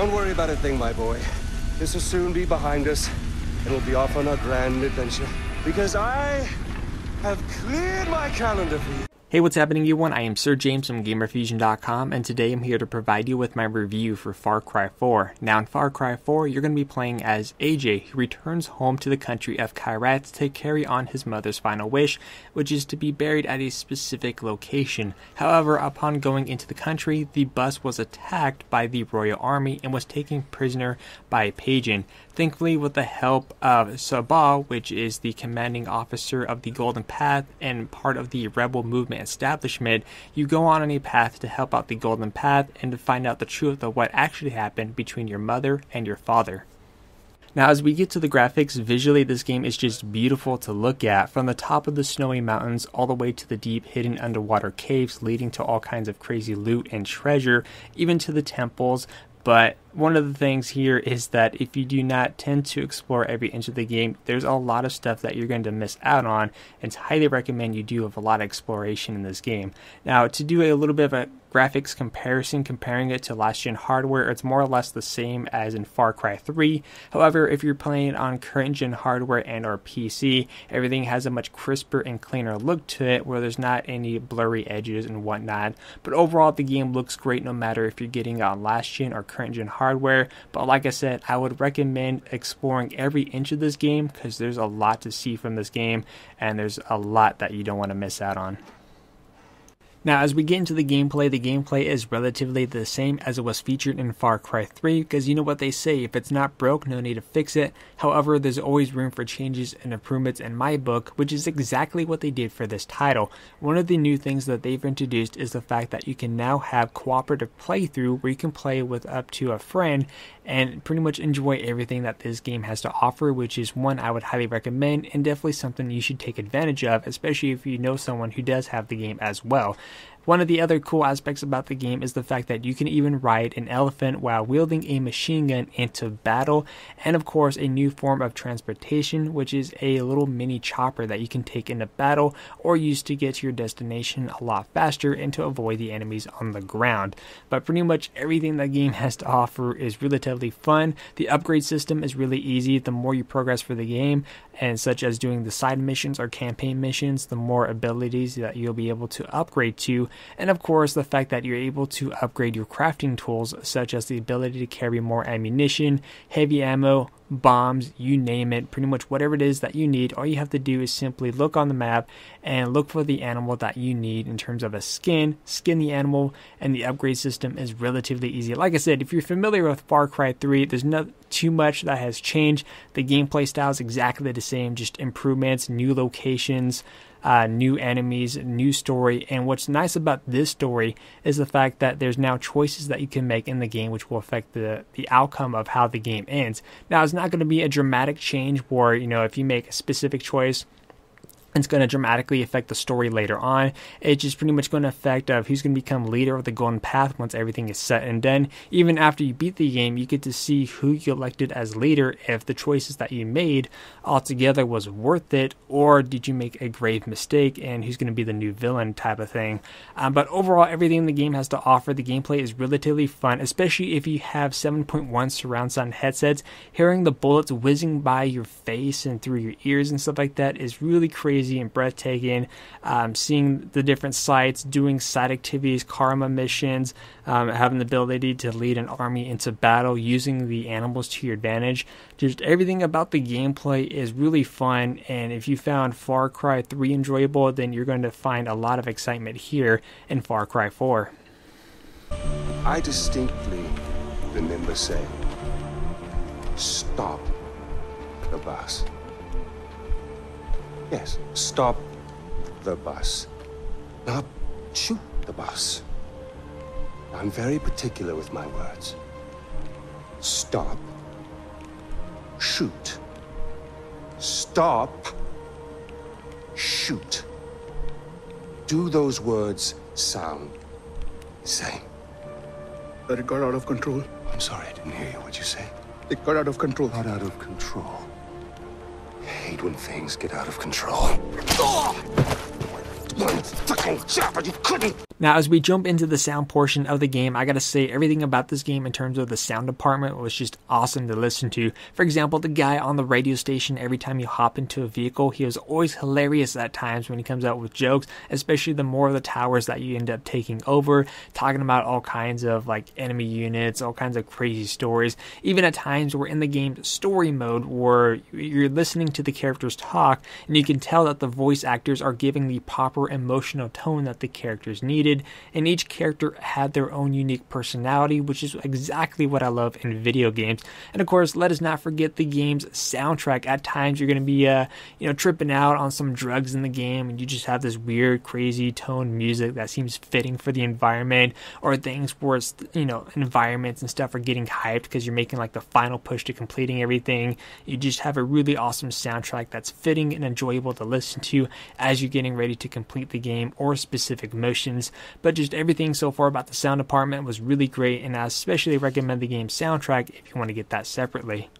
Don't worry about a thing, my boy. This will soon be behind us, and we'll be off on our grand adventure. Because I have cleared my calendar for you. Hey, what's happening, everyone? I am Sir James from Gamerfuzion.com, and today I'm here to provide you with my review for Far Cry 4. Now, in Far Cry 4, you're going to be playing as AJ, who returns home to the country of Kyrat to carry on his mother's final wish, which is to be buried at a specific location. However, upon going into the country, the bus was attacked by the Royal Army and was taken prisoner by a pagan. Thankfully, with the help of Sabah, which is the commanding officer of the Golden Path and part of the rebel movement establishment, you go on a path to help out the Golden Path and to find out the truth of what actually happened between your mother and your father. Now, as we get to the graphics, visually this game is just beautiful to look at, from the top of the snowy mountains all the way to the deep hidden underwater caves leading to all kinds of crazy loot and treasure, even to the temples. But one of the things here is that if you do not tend to explore every inch of the game, there's a lot of stuff that you're going to miss out on, and it's highly recommend you do have a lot of exploration in this game. Now, to do a little bit of a graphics comparison, comparing it to last gen hardware, it's more or less the same as in Far Cry 3. However, if you're playing on current gen hardware and or PC, everything has a much crisper and cleaner look to it, where there's not any blurry edges and whatnot. But overall, the game looks great no matter if you're getting on last gen or current gen hardware. But like I said, I would recommend exploring every inch of this game, because there's a lot to see from this game, and there's a lot that you don't want to miss out on. Now, as we get into the gameplay is relatively the same as it was featured in Far Cry 3, because you know what they say, if it's not broke, no need to fix it. However, there's always room for changes and improvements in my book, which is exactly what they did for this title. One of the new things that they've introduced is the fact that you can now have cooperative playthrough, where you can play with up to a friend and pretty much enjoy everything that this game has to offer, which is one I would highly recommend, and definitely something you should take advantage of, especially if you know someone who does have the game as well. One of the other cool aspects about the game is the fact that you can even ride an elephant while wielding a machine gun into battle, and of course a new form of transportation, which is a little mini chopper that you can take into battle or use to get to your destination a lot faster and to avoid the enemies on the ground. But pretty much everything the game has to offer is relatively fun. The upgrade system is really easy. The more you progress for the game, and such as doing the side missions or campaign missions, the more abilities that you'll be able to upgrade to. And of course, the fact that you're able to upgrade your crafting tools, such as the ability to carry more ammunition, heavy ammo, bombs, you name it, pretty much whatever it is that you need. All you have to do is simply look on the map and look for the animal that you need in terms of a skin the animal, and the upgrade system is relatively easy. Like I said, if you're familiar with Far Cry 3, there's not too much that has changed. The gameplay style is exactly the same, just improvements, new locations, new enemies, new story. And what's nice about this story is the fact that there's now choices that you can make in the game which will affect the outcome of how the game ends. Now, it's not going to be a dramatic change where, you know, if you make a specific choice, it's going to dramatically affect the story later on. It's just pretty much going to affect who's going to become leader of the Golden Path once everything is set and done. Even after you beat the game, you get to see who you elected as leader, if the choices that you made altogether was worth it, or did you make a grave mistake, and who's going to be the new villain type of thing. But overall, everything the game has to offer, the gameplay is relatively fun, especially if you have 7.1 surround sound headsets. Hearing the bullets whizzing by your face and through your ears and stuff like that is really crazy and breathtaking. Seeing the different sites, doing side activities, karma missions, having the ability to lead an army into battle, using the animals to your advantage. Just everything about the gameplay is really fun, and if you found Far Cry 3 enjoyable, then you're going to find a lot of excitement here in Far Cry 4. I distinctly remember saying, stop the bus. Yes, stop the bus. Not shoot the bus. I'm very particular with my words. Stop. Shoot. Stop. Shoot. Do those words sound the same? But it got out of control. I'm sorry, I didn't hear you. What'd you say? It got out of control. Got out of control. I hate when things get out of control. One fucking job, but you couldn't. Now, as we jump into the sound portion of the game, I gotta say everything about this game in terms of the sound department was just awesome to listen to. For example, the guy on the radio station, every time you hop into a vehicle, he was always hilarious at times when he comes out with jokes, especially the more of the towers that you end up taking over, talking about all kinds of like enemy units, all kinds of crazy stories. Even at times we're in the game's story mode where you're listening to the characters talk and you can tell that the voice actors are giving the proper emotional tone that the characters need. And each character had their own unique personality, which is exactly what I love in video games. And of course, let us not forget the game's soundtrack. At times you're going to be tripping out on some drugs in the game and you just have this weird crazy toned music that seems fitting for the environment, or things where it's, environments and stuff are getting hyped because you're making like the final push to completing everything. You just have a really awesome soundtrack that's fitting and enjoyable to listen to as you're getting ready to complete the game or specific motions. But just everything so far about the sound department was really great, and I especially recommend the game's soundtrack if you want to get that separately.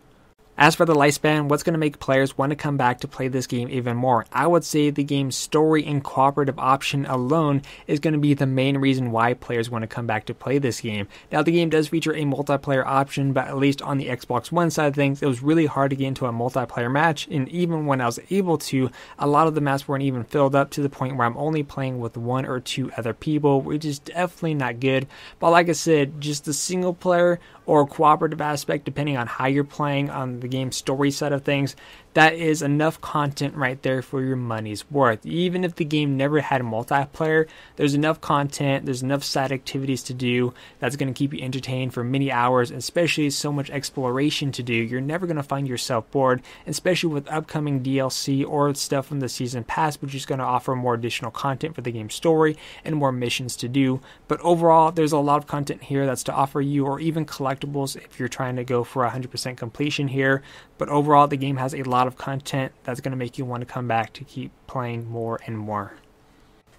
As for the lifespan, what's going to make players want to come back to play this game even more? I would say the game's story and cooperative option alone is going to be the main reason why players want to come back to play this game. Now, the game does feature a multiplayer option, but at least on the Xbox One side of things, it was really hard to get into a multiplayer match, and even when I was able to, a lot of the maps weren't even filled up to the point where I'm only playing with one or two other people, which is definitely not good. But like I said, just the single player or cooperative aspect, depending on how you're playing on the game story side of things, that is enough content right there for your money's worth. Even if the game never had multiplayer, there's enough content, there's enough side activities to do that's going to keep you entertained for many hours, especially so much exploration to do. You're never going to find yourself bored, especially with upcoming DLC or stuff from the season pass, which is going to offer more additional content for the game story and more missions to do. But overall, there's a lot of content here that's to offer you, or even collectibles if you're trying to go for 100% completion here. But overall, the game has a lot of content that's going to make you want to come back to keep playing more and more.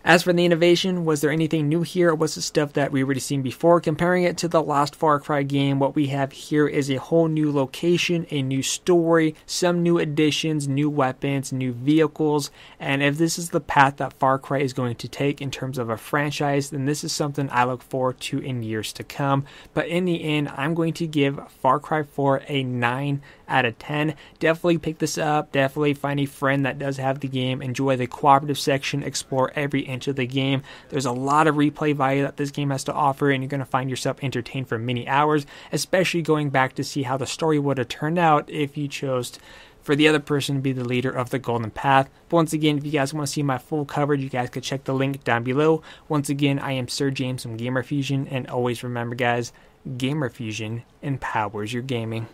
As for the innovation, was there anything new here, or was it stuff that we already seen before? Comparing it to the last Far Cry game, what we have here is a whole new location, a new story, some new additions, new weapons, new vehicles, and if this is the path that Far Cry is going to take in terms of a franchise, then this is something I look forward to in years to come. But in the end, I'm going to give Far Cry 4 a 9 out of 10. Definitely pick this up, definitely find a friend that does have the game, enjoy the cooperative section, explore every inch of the game. There's a lot of replay value that this game has to offer, and you're going to find yourself entertained for many hours, especially going back to see how the story would have turned out if you chose for the other person to be the leader of the Golden Path. But once again, if you guys want to see my full coverage, you guys could check the link down below. Once again, I am Sir James from Gamerfuzion, and always remember guys, Gamerfuzion empowers your gaming.